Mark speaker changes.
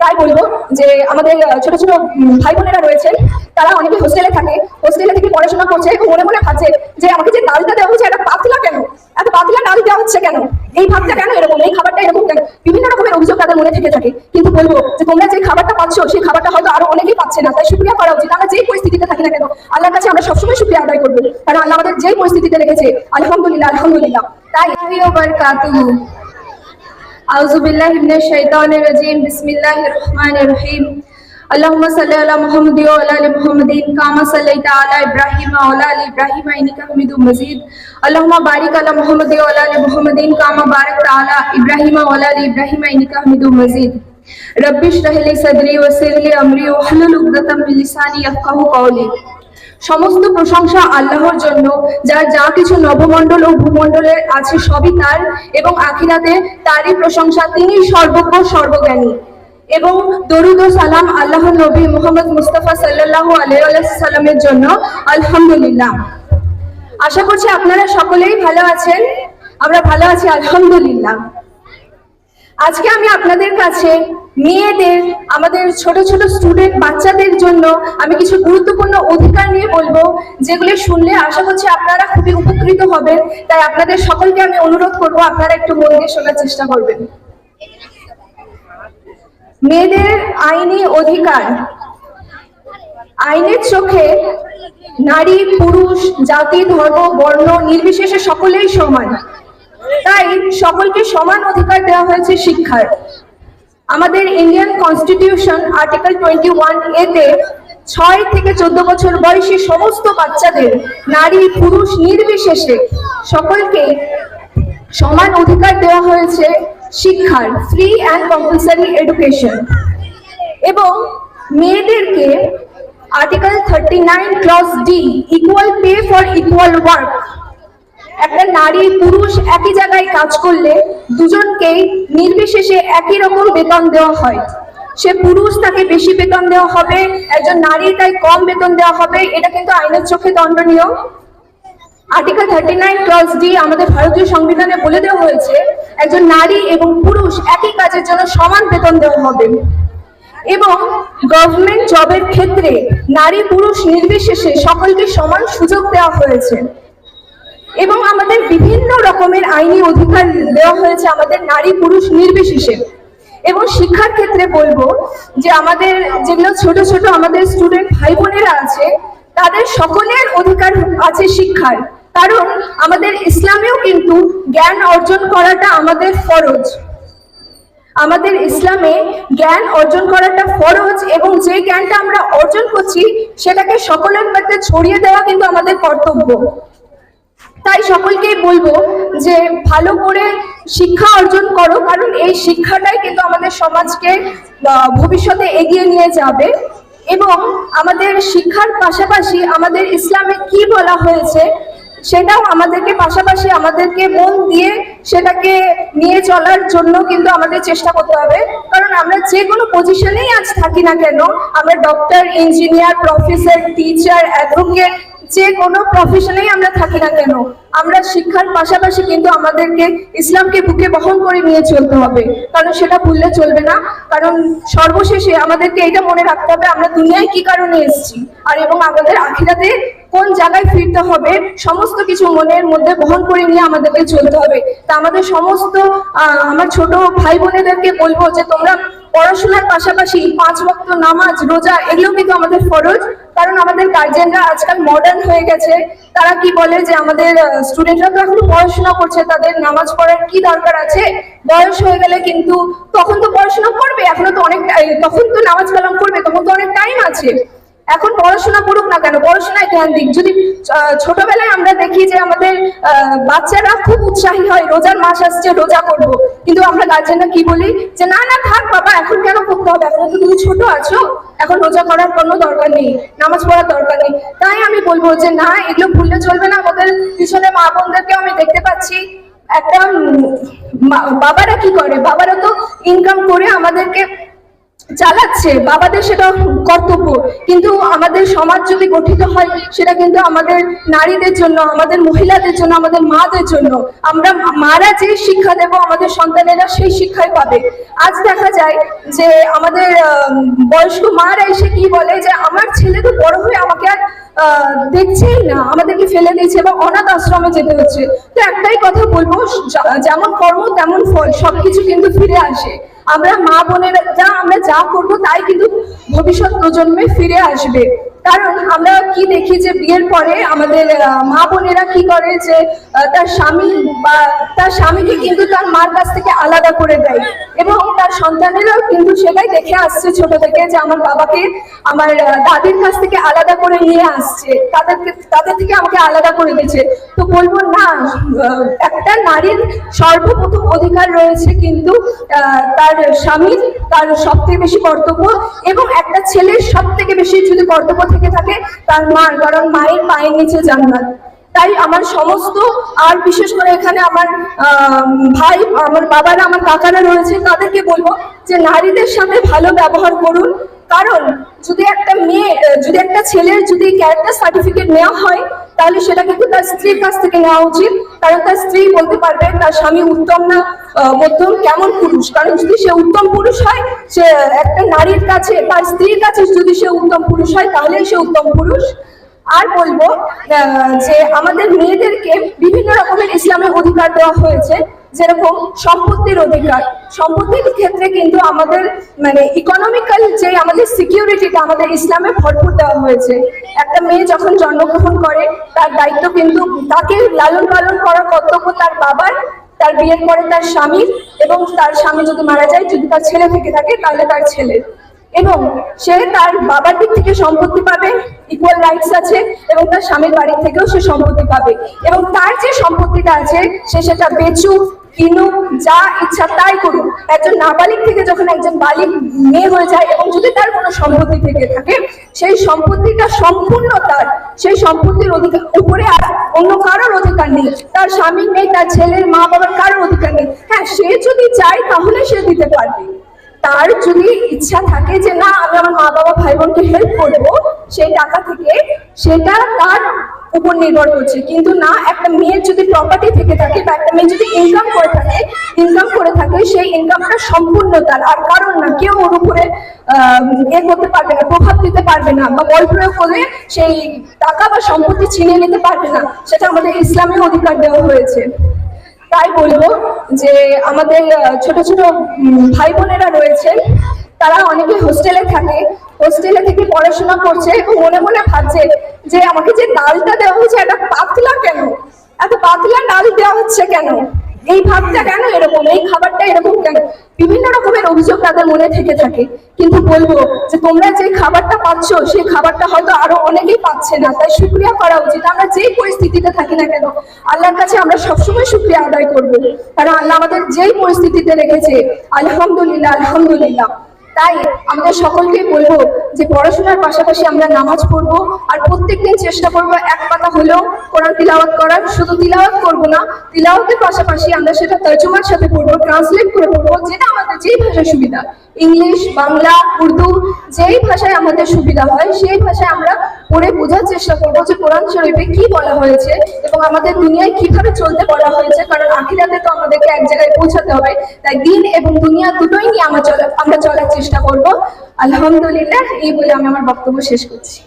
Speaker 1: তাই বলবো যে আমাদের ছোট ছোট ভাই বোনেরা রয়েছেন, তারা অনেকে হোস্টেলে থাকে, হোস্টেলে থেকে পড়াশোনা করছে এবং মনে মনে ভাবছে যে আমাকে যে ডালটা দেওয়া হচ্ছে এটা পাতলা কেন, এত পাতলা ডাল দেওয়া হচ্ছে কেন, এই ভাতটা কেন এরকম, এই খাবারটা এরকম কেন, বিভিন্ন রকমের অভিযোগ তাদের মনে থেকে থাকে। কিন্তু বলবো যে তোমরা যে খাবারটা পাচ্ছ সেই খাবারটা হয়তো আরো অনেকেই পাচ্ছে না, তাই শুকরিয়া করা উচিত। আমরা যেই পরিস্থিতিতে থাকি না কেন আল্লাহর কাছে আমরা সবসময় শুকরিয়া আদায় করবো, কারণ আল্লাহ আমাদের যেই পরিস্থিতিতে রেখেছে আলহামদুলিল্লাহ আলহামদুলিল্লাহ। তাই বারাকাতুহু। আউযু বিল্লাহি মিনাশ শাইতানির রাজিম। বিসমিল্লাহির রহমানির রহিম। আল্লাহুম্মা সাল্লি আলা মুহাম্মাদি ওয়া আলা আলি মুহাম্মাদিন কামা সাল্লাইতা আলা ইব্রাহিম ওয়া আলা আলি ইব্রাহিম ইন্নাকা হামিদুম মাজিদ। আল্লাহুম্মা বারিক আলা মুহাম্মাদি ওয়া আলা আলি মুহাম্মাদিন কামা বারাকতা আলা ইব্রাহিম ওয়া আলা আলি ইব্রাহিম ইন্নাকা হামিদুম মাজিদ। রব্বি ইশরাহ লি সাদরি ওয়াসির লি আমরি ওয়াহলুল উকদাতাম মিন লিসানি ইয়াফকাহু কওলি। সমস্ত প্রশংসা আল্লাহর জন্য, যার যা কিছু নবমণ্ডল ও ভূমণ্ডলে আছে সবই তার, এবং আখিরাতে তারই প্রশংসা। তিনি সর্বজ্ঞ সর্বজ্ঞানী। এবং দরুদ ও সালাম আল্লাহর নবী মুহাম্মদ মুস্তাফা সাল্লাল্লাহু আলাইহি ওয়াসাল্লামের জন্য। আলহামদুলিল্লাহ। আশা করছি আপনারা সকলেই ভালো আছেন, আমরা ভালো আছি আলহামদুলিল্লাহ। আজকে আমি আপনাদের কাছে মেয়েদের, আমাদের ছোট ছোট স্টুডেন্ট বাচ্চাদের জন্য আমি কিছু গুরুত্বপূর্ণ অধিকার নিয়ে বলবো, যেগুলো শুনলে আশা করছি আপনারা খুবই উপকৃত হবেন। তাই আপনাদের সকলকে আমি অনুরোধ করবো আপনারা একটু মন দিয়ে শোনার চেষ্টা করবেন। মেয়েদের আইনি অধিকার। আইনের চোখে নারী পুরুষ জাতি ধর্ম বর্ণ নির্বিশেষে সকলেই সমান, তাই সকলকে সমান অধিকার দেওয়া হয়েছে শিক্ষার। আমাদের ইন্ডিয়ান কনস্টিটিউশন আর্টিকেল 21 এতে 6 থেকে 14 বছর বয়সী সমস্ত বাচ্চাদের নারী পুরুষ নির্বিশেষে সকলকে সমান অধিকার দেওয়া হয়েছে শিক্ষার, ফ্রি অ্যান্ড কম্পালসারি এডুকেশন। এবং মেয়েদেরকে article 39 clause D equal pay for equal work, একটা নারী পুরুষ একই জায়গায় কাজ করলে দুজনকেই নির্বিশেষে একই রকম বেতন দেওয়া হয়। সে পুরুষ তাকে বেশি বেতন দেওয়া হবে, একজন নারী তাই কম বেতন দেওয়া হবে, এটা কিন্তু আইনের চোখে দণ্ডনীয়। আর্টিকেল 39 ক্লজ ডি আমাদের ভারতীয় সংবিধানে বলে দেওয়া হয়েছে একজন নারী এবং পুরুষ একই কাজের জন্য সমান বেতন দেওয়া হবে। এবং গভর্নমেন্ট জবের ক্ষেত্রে নারী পুরুষ নির্বিশেষে সকলকে সমান সুযোগ দেওয়া হয়েছে। এবং আমাদের বিভিন্ন রকমের আইনি অধিকার দেওয়া হয়েছে আমাদের নারী পুরুষ নির্বিশেষে। এবং শিক্ষার ক্ষেত্রে বলবো যে আমাদের যেগুলো ছোট ছোট আমাদের স্টুডেন্ট ভাই বোনেরা আছে তাদের সকলের অধিকার আছে শিক্ষার, কারণ আমাদের ইসলামেও কিন্তু জ্ঞান অর্জন করাটা আমাদের ফরজ। আমাদের ইসলামে জ্ঞান অর্জন করাটা ফরজ, এবং যে জ্ঞানটা আমরা অর্জন করছি সেটাকে সকলের মধ্যে ছড়িয়ে দেওয়া কিন্তু আমাদের কর্তব্য। তাই সকলকেই বলবো যে ভালো করে শিক্ষা অর্জন করো, কারণ এই শিক্ষাটাই কিন্তু আমাদের সমাজকে ভবিষ্যতে এগিয়ে নিয়ে যাবে। এবং আমাদের শিক্ষার পাশাপাশি আমাদের ইসলামে কি বলা হয়েছে সেটাও আমাদেরকে পাশাপাশি আমাদেরকে মন দিয়ে সেটাকে নিয়ে চলার জন্য কিন্তু আমাদের চেষ্টা করতে হবে। কারণ আমরা যে কোনো পজিশনেই আজ থাকি না কেন, আমরা doctor, engineer, professor, teacher, advocate, যে কোনো প্রফেশনেই আমরা থাকি না কেন, আমরা শিক্ষার পাশাপাশি কিন্তু আমাদেরকে ইসলামকে বুকে বহন করে নিয়ে চলতে হবে, কারণ সেটা ভুললে চলবে না। কারণ সর্বশেষে আমাদেরকে এটা মনে রাখতে হবে আমরা দুনিয়ায় কি কারণে এসেছি, আর এবং আমাদের আখিরাতে কোন জায়গায় ফিরতে হবে, সমস্ত কিছু মনের মধ্যে বহন করে নিয়ে আমাদেরকে চলতে হবে। তা আমাদের সমস্ত আমার ছোট ভাই বোনেদেরকে বলবো যে তোমরা পড়াশোনার পাশাপাশি 5 ওয়াক্ত নামাজ রোজা এগুলো কিন্তু আমাদের ফরজ। কারণ আমাদের গার্জেনরা আজকাল মডার্ন হয়ে গেছে, তারা কি বলে যে আমাদের স্টুডেন্টরা তো এখন পড়াশোনা করছে, তাদের নামাজ পড়ার কি দরকার আছে, বয়স হয়ে গেলে কিন্তু তখন তো পড়াশোনা করবে, এখনো তো অনেক, তখন তো নামাজ কালাম করবে, তখন তো অনেক টাইম আছে, এখন পড়াশোনা করুক না কেন, পড়াশোনায় ধ্যান দিক। যদি ছোটবেলায় আমরা দেখি যে আমাদের বাচ্চারা খুব উৎসাহী হয়, রোজার মাস আসছে রোজা করব, কিন্তু আমরা গার্জেনরা কি বলি যে না না থাক বাবা, এখন কেন করতে হবে, এখন তো তুমি ছোট আছো, এখন রোজা করার কোনো দরকার নেই, নামাজ পড়ার দরকার নেই। তাই আমি বলবো যে না, এগুলো ভুললে চলবে না। আমাদের পিছনে মা বোনদেরকেও আমি দেখতে পাচ্ছি, একটা বাবারা কি করে, বাবারা তো ইনকাম করে আমাদেরকে চালাচ্ছে, বাবাদের সেটা কর্তব্য, কিন্তু আমাদের সমাজ যদি গঠিত হয় সেটা কিন্তু আমাদের নারীদের জন্য, আমাদের মহিলাদের জন্য, আমাদের মাদের জন্য। আমরা মারা যে শিক্ষা দেব আমাদের সন্তানেরা সেই শিক্ষাই পাবে। আজ দেখা যায় যে আমাদের বয়স্ক মারা এসে কি বলে যে আমার ছেলে তো বড় হয়ে আমাকে আর দেখছেই না, আমাদেরকে ফেলে দিয়েছে এবং অনাথ আশ্রমে যেতে হচ্ছে। তো একটাই কথা বলবো, যেমন কর্ম তেমন ফল, সবকিছু কিন্তু ফিরে আসে। আমরা মা বোনেরা আমরা যা করবো তাই কিন্তু ভবিষ্যৎ প্রজন্মে ফিরে আসবে। কারণ আমরা কি দেখি যে বিয়ের পরে আমাদের মা বোনেরা কি করে যে তার স্বামী বা তার স্বামীকে কিন্তু তার মার কাছ থেকে আলাদা করে দেয়, এবং তার সন্তানেরাও কিন্তু সেটাই দেখে আসছে ছোট থেকে যে আমার বাবাকে আমার দাদির কাছ থেকে আলাদা করে নিয়ে আসছে, তাদের থেকে আমাকে আলাদা করে দিয়েছে। তো বলবো না, একটা নারীর সর্বপ্রথম অধিকার রয়েছে কিন্তু তার স্বামীর, তার সব থেকে বেশি কর্তব্য, এবং একটা ছেলের সব থেকে বেশি যদি কর্তব্য থেকে থাকে তার মার, কারণ মায়ের পায়ের নিচে জান্নাত। তাই আমার সমস্ত, আর বিশেষ করে এখানে আমার ভাই, আমার বাবারা, আমার কাকারা রয়েছে, তাদেরকে বলবো যে নারীদের সাথে ভালো ব্যবহার করুন। কারণ যদি একটা মেয়ে, যদি একটা ছেলের যদি ক্যারেক্টার সার্টিফিকেট নেওয়া হয় তাহলে সেটা কিন্তু তার স্ত্রীর কাছ থেকে নেওয়া উচিত। কারণ তার স্ত্রী বলতে পারবে তার স্বামী উত্তম না মধ্যম, কেমন পুরুষ। কারণ যদি সে উত্তম পুরুষ হয়, সে একটা নারীর কাছে, তার স্ত্রীর কাছে যদি সে উত্তম পুরুষ হয় তাহলেই সে উত্তম পুরুষ। আর বলবো যে আমাদের মেয়েদেরকে বিভিন্ন রকমের ইসলামের অধিকার দেওয়া হয়েছে, যেরকম সম্পত্তির অধিকার। সম্পত্তির ক্ষেত্রে কিন্তু আমাদের মানে ইকোনমিক্যাল যে আমাদের সিকিউরিটিটা আমাদের ইসলামে ভরপুর দেওয়া হয়েছে। একটা মেয়ে যখন জন্মগ্রহণ করে তার দায়িত্ব কিন্তু, তাকে লালন পালন করার কর্তব্য তার বাবার, তার বিয়ের পরে তার স্বামীর, এবং তার স্বামী যদি মারা যায়, যদি তার ছেলে থেকে থাকে তাহলে তার ছেলের। এবং সে তার বাবার দিক থেকে সম্পত্তি পাবে, ইকুয়াল রাইটস আছে, এবং তার স্বামীর বাড়ির থেকেও সে সম্পত্তি পাবে। এবং তার যে সম্পত্তিটা আছে সে সেটা বেচুক, কিনুক, যা ইচ্ছা তাই করুক। একজন নাবালিক থেকে যখন একজন বালিক মেয়ে হয়ে যায়, এবং যদি তার কোনো সম্পত্তি থেকে থাকে, সেই সম্পত্তিটা সম্পূর্ণ তার, সেই সম্পত্তির অধিকার উপরে আর অন্য কারোর অধিকার নেই। তার স্বামীর নেই, তার ছেলের মা বাবার কারোর অধিকার নেই। হ্যাঁ, সে যদি চায় তাহলে সে দিতে পারবে। তার যদি ইচ্ছা থাকে যে না আমি আমার মা বাবা ভাই বোনকে হেল্প করবো সেই টাকা থেকে, সেটা তার উপর নির্ভর করছে। কিন্তু না, একটা মেয়ের যদি প্রপার্টি থেকে থাকে বা একটা মেয়ে যদি ইনকাম করে থাকে, সেই ইনকামটা সম্পূর্ণ তার, আর কারণ না। কেউ ওর উপরে করতে পারবে না, প্রভাব দিতে পারবে না, বা বল প্রয়োগ করে সেই টাকা বা সম্পত্তি ছিনিয়ে নিতে পারবে না। সেটা আমাদের ইসলামে অধিকার দেওয়া হয়েছে। তাই বলবো যে আমাদের ছোট ছোট ভাই বোনেরা রয়েছে, তারা অনেকে হোস্টেলে থাকে, হোস্টেলে থেকে পড়াশোনা করছে এবং মনে মনে ভাবছে যে আমাকে যে ডালটা দেওয়া হয়েছে এটা পাতলা কেন, এত পাতলা ডাল দেওয়া হচ্ছে কেন, এই ভাতটা কেন এরকম, এই খাবারটা এরকম কেন, বিভিন্ন রকমের অভিযোগ তাদের মনে থেকে থাকে। কিন্তু বলবো যে তোমরা যে খাবারটা পাচ্ছ সেই খাবারটা হয়তো আরো অনেকেই পাচ্ছে না, তাই শুকরিয়া করা উচিত। আমরা যেই পরিস্থিতিতে থাকি না কেন, আল্লাহর কাছে আমরা সবসময় শুকরিয়া আদায় করবো, কারণ আল্লাহ আমাদের যেই পরিস্থিতিতে রেখেছে, আলহামদুলিল্লাহ আলহামদুলিল্লাহ। তাই আমাদের সকলকে বলবো যে পড়াশোনার পাশাপাশি আমরা নামাজ পড়বো, আর প্রত্যেকদিন চেষ্টা করবো এক পাতা হলেও কোরআন তিলাওয়াত করার। শুধু তিলাওয়াত করবো না, তিলাওয়াতের পাশাপাশি আমরা সেটা তর্জমার সাথে পড়বো, ট্রান্সলেট করে পড়বো, যেটা আমাদের যেই ভাষায় সুবিধা, ইংলিশ, বাংলা, উর্দু, যেই ভাষায় আমাদের সুবিধা হয় সেই ভাষায় আমরা পড়ে বোঝার চেষ্টা করবো যে কোরআন শরীফে কি বলা হয়েছে এবং আমাদের দুনিয়ায় কিভাবে চলতে বলা হয়েছে। কারণ আখিরাতে তো আমাদেরকে এক জায়গায় পৌঁছাতে হবে, তাই দিন এবং দুনিয়া দুটোই নিয়ে আমরা চলার চেষ্টা করবো। আলহামদুলিল্লাহ, এই বলে আমি আমার বক্তব্য শেষ করছি।